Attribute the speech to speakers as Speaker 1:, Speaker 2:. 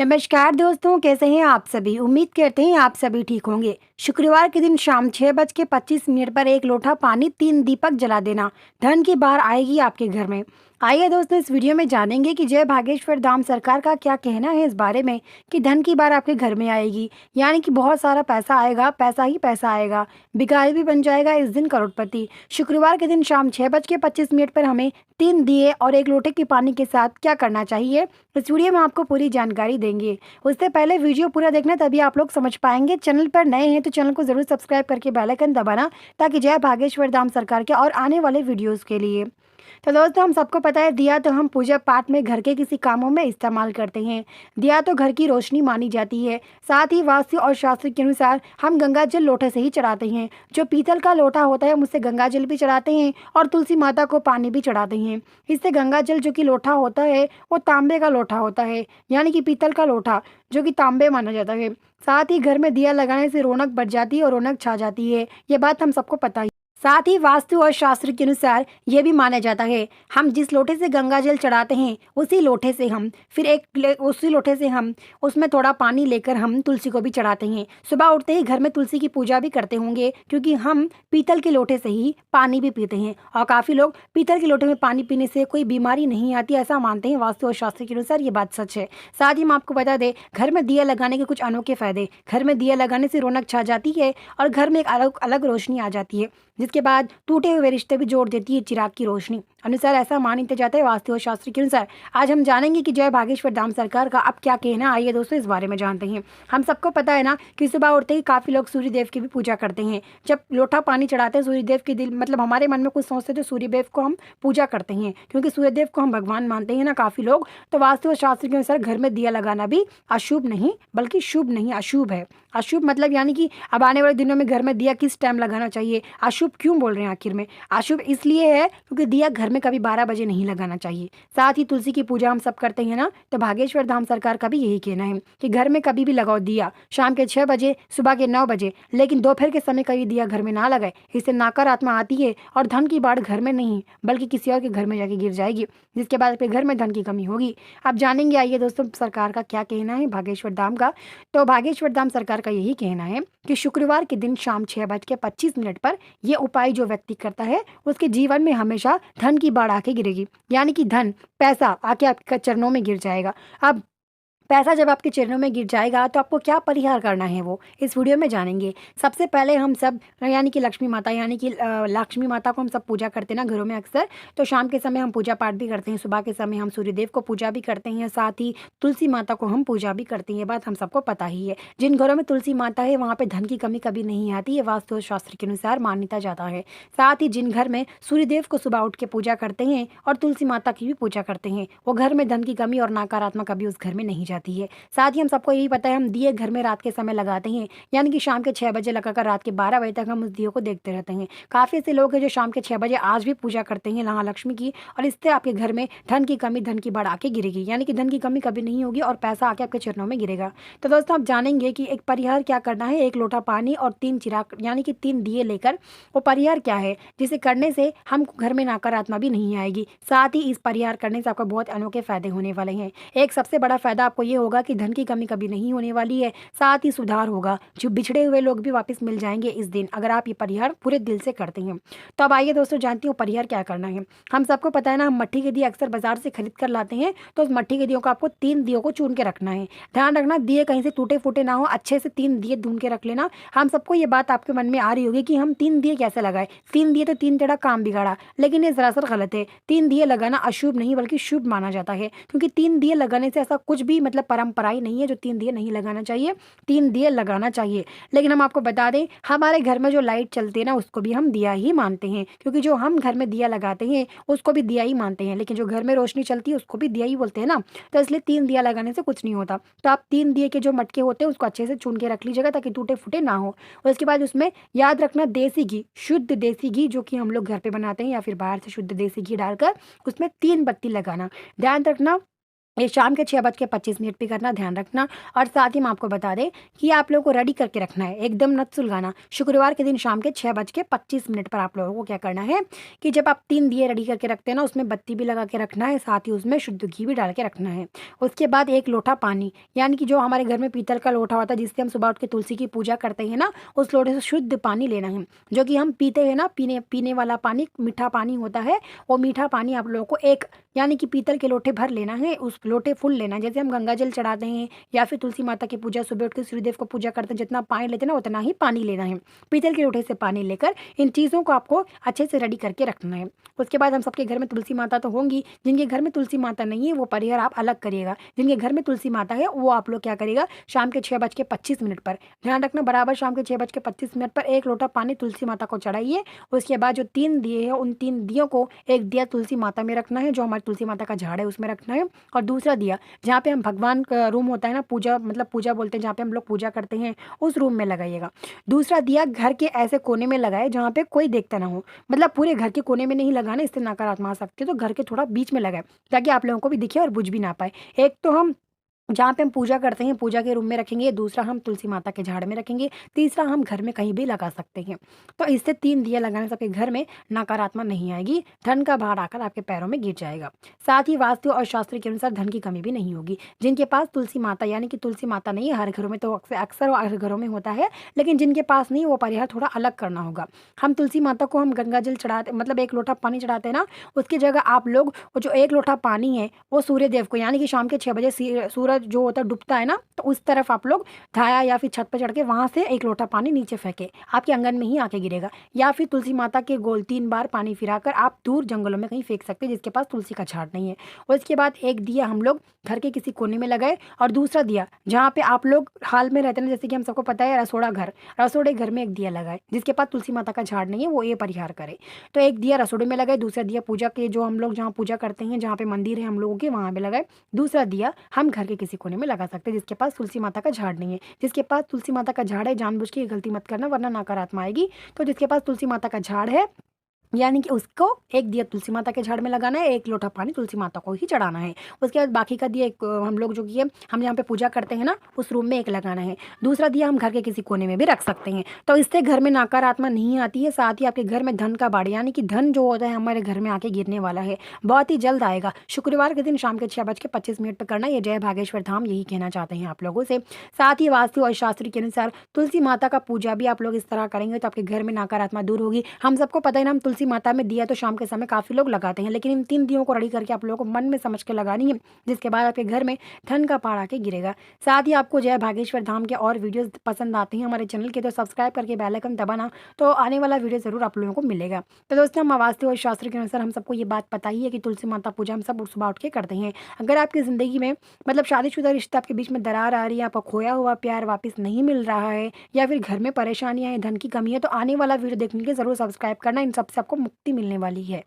Speaker 1: नमस्कार दोस्तों, कैसे हैं आप सभी। उम्मीद करते हैं आप सभी ठीक होंगे। शुक्रवार के दिन शाम 6:25 पर एक लोटा पानी 3 दीपक जला देना, धन की बाढ़ आएगी आपके घर में। आइए दोस्तों, इस वीडियो में जानेंगे कि जय भागेश्वर धाम सरकार का क्या कहना है इस बारे में कि धन की बाढ़ आपके घर में आएगी, यानी कि बहुत सारा पैसा आएगा, पैसा ही पैसा आएगा, भिखारी भी बन जाएगा इस दिन करोड़पति। शुक्रवार के दिन शाम 6:25 पर हमें 3 दिए और एक लोटे के पानी के साथ क्या करना चाहिए, इस वीडियो में आपको पूरी जानकारी देंगे। उससे पहले वीडियो पूरा देखना, तभी आप लोग समझ पाएंगे। चैनल पर नए हैं तो चैनल को जरूर सब्सक्राइब करके बेल आइकन दबाना, ताकि जय भागेश्वर धाम सरकार के और आने वाले वीडियोस के लिए। तो दोस्तों, हम सबको पता है दिया तो हम पूजा पाठ में घर के किसी कामों में इस्तेमाल करते हैं। दिया तो घर की रोशनी मानी जाती है। साथ ही वास्तु और शास्त्र के अनुसार हम गंगा जल लोटे से ही चढ़ाते हैं। जो पीतल का लोटा होता है हम उससे गंगा जल भी चढ़ाते हैं और तुलसी माता को पानी भी चढ़ाते हैं। इससे गंगा जल जो कि लोटा होता है वो तांबे का लोटा होता है, यानी कि पीतल का लोटा जो कि तांबे माना जाता है। साथ ही घर में दिया लगाने से रौनक बढ़ जाती है और रौनक छा जाती है, ये बात हम सबको पता ही। साथ ही वास्तु और शास्त्र के अनुसार ये भी माना जाता है, हम जिस लोटे से गंगा जल चढ़ाते हैं उसी लोटे से हम उसमें थोड़ा पानी लेकर हम तुलसी को भी चढ़ाते हैं। सुबह उठते ही घर में तुलसी की पूजा भी करते होंगे, क्योंकि हम पीतल के लोटे से ही पानी भी पीते हैं और काफ़ी लोग पीतल के लोटे में पानी पीने से कोई बीमारी नहीं आती, ऐसा मानते हैं वास्तु और शास्त्र के अनुसार। ये बात सच है। साथ ही हम आपको बता दें, घर में दिया लगाने के कुछ अनोखे फायदे। घर में दिया लगाने से रौनक छा जाती है और घर में एक अलग अलग रोशनी आ जाती है, जिसके बाद टूटे हुए रिश्ते भी जोड़ देती है चिराग की रोशनी अनुसार, ऐसा मानते जाता है वास्तु और शास्त्र के अनुसार। आज हम जानेंगे कि जय भागेश्वर धाम सरकार का अब क्या कहना है। आइए दोस्तों, इस बारे में जानते हैं। हम सबको पता है ना कि सुबह उठते ही काफ़ी लोग सूर्यदेव की भी पूजा करते हैं। जब लोटा पानी चढ़ाते हैं सूर्यदेव के दिल मतलब हमारे मन में कुछ सोचते तो सूर्यदेव को हम पूजा करते हैं, क्योंकि सूर्यदेव को हम भगवान मानते हैं ना काफ़ी लोग। तो वास्तु और शास्त्र के अनुसार घर में दिया लगाना भी अशुभ नहीं बल्कि शुभ नहीं, अशुभ है। अशुभ मतलब यानी कि अब आने वाले दिनों में घर में दिया किस टाइम लगाना चाहिए। अशुभ क्यों बोल रहे हैं आखिर में? अशुभ इसलिए है क्योंकि दिया घर में कभी 12 बजे नहीं लगाना चाहिए। साथ ही तुलसी की पूजा हम सब करते हैं ना, तो भागेश्वर धाम सरकार का भी यही कहना है कि घर में कभी भी लगाओ दिया, शाम के 6 बजे, सुबह के 9 बजे, लेकिन दोपहर के समय कभी दिया घर में ना लगाए। इससे नकारात्मक आती है और धन की बाढ़ घर में नहीं बल्कि किसी और के घर में जाके गिर जाएगी, जिसके बाद फिर घर में धन की कमी होगी। अब जानेंगे, आइए दोस्तों, सरकार का क्या कहना है भागेश्वर धाम का। तो भागेश्वर धाम सरकार का यही कहना है कि शुक्रवार के दिन शाम 6:25 पर यह उपाय जो व्यक्ति करता है उसके जीवन में हमेशा धन की बाढ़ आके गिरेगी, यानी कि धन पैसा आके आपके चरणों में गिर जाएगा। अब पैसा जब आपके चरणों में गिर जाएगा तो आपको क्या परिहार करना है वो इस वीडियो में जानेंगे। सबसे पहले हम सब यानी कि लक्ष्मी माता लक्ष्मी माता को हम सब पूजा करते हैं ना घरों में अक्सर। तो शाम के समय हम पूजा पाठ भी करते हैं, सुबह के समय हम सूर्यदेव को पूजा भी करते हैं, साथ ही तुलसी माता को हम पूजा भी करते हैं। ये बात हम सबको पता ही है। जिन घरों में तुलसी माता है वहाँ पर धन की कमी कभी नहीं आती है, वास्तु शास्त्र के अनुसार मान्यता जाता है। साथ ही जिन घर में सूर्यदेव को सुबह उठ के पूजा करते हैं और तुलसी माता की भी पूजा करते हैं, वो घर में धन की कमी और नकारात्मक कभी उस घर में नहीं जाती है। साथ ही हम सबको यही पता है, हम दिए घर में रात के समय लगाते हैं, यानी कि शाम के 6 बजे लगाकर रात के 12 बजे तक हम उस दिए को देखते रहते हैं। काफ़ी ऐसे लोग हैं जो शाम के 6 बजे आज भी पूजा करते हैं महालक्ष्मी की, और इससे आपके घर में धन की कमी, धन की बाढ़ आके गिरेगी, यानी कि धन की कमी कभी नहीं होगी और पैसा आके आपके चरणों में गिरेगा। तो दोस्तों, आप जानेंगे कि एक परिहार क्या करना है। एक लोटा पानी और 3 चिराग यानी कि 3 दिए लेकर, वो परिहार क्या है जिसे करने से हम घर में नकारात्मक भी नहीं आएगी। साथ ही इस परिहार करने से आपको बहुत अनोखे फायदे होने वाले हैं। एक सबसे बड़ा फायदा आपको ये होगा कि धन की कमी कभी नहीं होने वाली है। साथ ही सुधार होगा, जो बिछड़े हुए लोग भी वापस मिल जाएंगे इस दिन, अगर आप ये परिहार पूरे दिल से करते हैं। तो अब आइए दोस्तों, जानती हूँ परिहार क्या करना है। हम सबको पता है ना, हम मट्टी के दिए अक्सर बाजार से खरीद कर लाते हैं, तो उस मट्टी के दियों को आपको 3 दियों को चुन के रखना है। ध्यान रखना दिए कहीं से टूटे फूटे ना हो, अच्छे से 3 दिए ढूंढ के रख लेना। हम सबको ये बात आपके मन में आ रही होगी कि हम 3 दिए कैसे लगाए, 3 दिए तो 3 टेढ़ा काम बिगाड़ा, लेकिन ये सरासर गलत है। 3 दिए लगाना अशुभ नहीं बल्कि शुभ माना जाता है, क्योंकि 3 दिए लगाने से ऐसा कुछ भी मतलब परंपरा ही नहीं है जो 3 दिए नहीं लगाना चाहिए। 3 दिए लगाना चाहिए। लेकिन हम आपको बता दें, हमारे घर में जो लाइट चलती है ना उसको भी हम दिया ही मानते हैं, क्योंकि जो हम घर में दिया लगाते हैं उसको भी दिया ही मानते हैं, लेकिन जो घर में रोशनी चलती है उसको भी दिया ही बोलते हैं ना। तो इसलिए 3 दिया लगाने से कुछ नहीं होता। तो आप 3 दिए के जो मटके होते हैं उसको अच्छे से चुन के रख लीजिएगा, ताकि टूटे फूटे ना हो। और उसके बाद उसमें याद रखना देसी घी, शुद्ध देसी घी जो कि हम लोग घर पे बनाते हैं या फिर बाहर से शुद्ध देसी घी डालकर उसमें 3 बत्ती लगाना। ध्यान रखना ये शाम के 6:25 पे करना, ध्यान रखना। और साथ ही हम आपको बता दें कि आप लोगों को रेडी करके रखना है, एकदम नत सुलगाना। शुक्रवार के दिन शाम के 6:25 पर आप लोगों को क्या करना है कि जब आप 3 दिए रेडी करके रखते हैं ना, उसमें बत्ती भी लगा के रखना है, साथ ही उसमें शुद्ध घी भी डाल के रखना है। उसके बाद 1 लोटा पानी, यानी कि जो हमारे घर में पीतल का लोटा होता है जिससे हम सुबह उठ के तुलसी की पूजा करते हैं ना, उस लोटे से शुद्ध पानी लेना है। जो कि हम पीते हैं ना, पीने पीने वाला पानी, मीठा पानी होता है, वो मीठा पानी आप लोगों को एक, यानी कि पीतल के लोटे भर लेना है, उस लोटे फुल लेना है। जैसे हम गंगा जल चढ़ाते हैं या फिर तुलसी माता की पूजा सुबह उठ के सूर्यदेव को पूजा करते हैं, जितना पानी लेते हैं ना उतना ही पानी लेना है। पीतल के लोटे से पानी लेकर इन चीज़ों को आपको अच्छे से रेडी करके रखना है। उसके बाद हम सबके घर में तुलसी माता तो होंगी, जिनके घर में तुलसी माता नहीं है वो परिहार आप अलग करिएगा। जिनके घर में तुलसी माता है वो आप लोग क्या करिएगा, शाम के 6:25 पर, ध्यान रखना, बराबर शाम के 6:25 पर 1 लोटा पानी तुलसी माता को चढ़ाइए। उसके बाद जो 3 दिए हैं उन 3 दियों को, एक दिया तुलसी माता में रखना है, जो हमारी तुलसी माता का झाड़ है उसमें रखना है, और दूसरा दिया जहाँ पे हम भगवान का रूम होता है ना, पूजा मतलब पूजा बोलते हैं, जहाँ पे हम लोग पूजा करते हैं उस रूम में लगाइएगा। दूसरा दिया घर के ऐसे कोने में लगाए जहाँ पे कोई देखता ना हो, मतलब पूरे घर के कोने में नहीं लगाना, इससे नकारात्मक आ सकती है, तो घर के थोड़ा बीच में लगाए ताकि आप लोगों को भी दिखे और बुझ भी ना पाए। एक तो हम जहाँ पे हम पूजा करते हैं पूजा के रूम में रखेंगे, दूसरा हम तुलसी माता के झाड़ में रखेंगे, तीसरा हम घर में कहीं भी लगा सकते हैं। तो इससे 3 दिया लगाने से आपके घर में नकारात्मक नहीं आएगी, धन का भार आकर आपके पैरों में गिर जाएगा। साथ ही वास्तु और शास्त्र के अनुसार धन की कमी भी नहीं होगी। जिनके पास तुलसी माता, यानी कि तुलसी माता नहीं है, हर घरों में तो अक्सर अक्सर हर घरों में होता है, लेकिन जिनके पास नहीं वो परिहार थोड़ा अलग करना होगा। हम तुलसी माता को हम गंगा जल चढ़ाते, मतलब 1 लोटा पानी चढ़ाते हैं ना, उसकी जगह आप लोग वो जो 1 लोटा पानी है वो सूर्य देव को, यानी कि शाम के 6 बजे सूरज जो होता है डूबता है ना, तो उस तरफ आप लोग धाया या फिर छत पर चढ़ के वहां से 1 लोटा पानी नीचे फेंके, आपके आंगन में ही आके गिरेगा। या फिर तुलसी माता के गोल 3 बार पानी फिराकर आप दूर जंगलों में कहीं फेंक सकते हैं जिसके पास तुलसी का झाड़ नहीं है। और इसके बाद एक दिया हम लोग घर के किसी कोने में लगाए, और दूसरा दिया जहाँ पे आप लोग हाल में रहते हैं, जैसे कि हम सबको पता है रसोड़े घर में एक दिया लगाए, जिसके पास तुलसी माता का झाड़ नहीं है वो ये परिहार करे। तो एक दिया रसोड़े में लगाए, दूसरा दिया पूजा के, जो हम लोग जहाँ पूजा करते हैं, जहाँ पे मंदिर है हम लोगों के, वहां पे लगाए, दूसरा दिया हम घर के किसी कोने में लगा सकते हैं जिसके पास तुलसी माता का झाड़ नहीं है। जिसके पास तुलसी माता का झाड़ है जानबूझ के ये गलती मत करना, वरना नकारात्मक आएगी। तो जिसके पास तुलसी माता का झाड़ है, यानी कि उसको एक दिया तुलसी माता के झाड़ में लगाना है, 1 लोटा पानी तुलसी माता को ही चढ़ाना है। उसके बाद बाकी का दिया एक हम लोग जो कि है, हम जहाँ पे पूजा करते हैं ना उस रूम में एक लगाना है। दूसरा दिया हम घर के किसी कोने में भी रख सकते हैं। तो इससे घर में नकारात्मक नहीं आती है, साथ ही आपके घर में धन का बाढ़, यानी कि धन जो होता है हमारे घर में आके गिरने वाला है, बहुत ही जल्द आएगा। शुक्रवार के दिन शाम के 6:25 पर करना, ये जय भागेश्वर धाम यही कहना चाहते हैं आप लोगों से। साथ ही वास्तु और शास्त्र के अनुसार तुलसी माता का पूजा भी आप लोग इस तरह करेंगे तो आपके घर में नकारात्मक दूर होगी। हम सबको पता है ना, हम तुलसी माता में दिया तो शाम के समय काफ़ी लोग लगाते हैं, लेकिन इन 3 दियों को रेडी करके आप लोगों को मन में समझ के लगानी है, जिसके बाद आपके घर में धन का पहाड़ आके गिरेगा। साथ ही आपको जय भागेश्वर धाम के और वीडियोस पसंद आते हैं हमारे चैनल के, तो सब्सक्राइब करके बेल आइकन दबाना, तो आने वाला वीडियो ज़रूर आप लोगों को मिलेगा। तो दोस्तों, हम वास्तु और शास्त्र के अनुसार हम सबको ये बात पता ही है कि तुलसी माता पूजा हम सब सुबह उठ के करते हैं। अगर आपकी ज़िंदगी में मतलब शादीशुदा रिश्ता आपके बीच में दरार आ रही है, आपका खोया हुआ प्यार वापस नहीं मिल रहा है, या फिर घर में परेशानियां हैं, धन की कमी है, तो आने वाला वीडियो देखने के लिए ज़रूर सब्सक्राइब करना, इन सबसे आपको मुक्ति मिलने वाली है।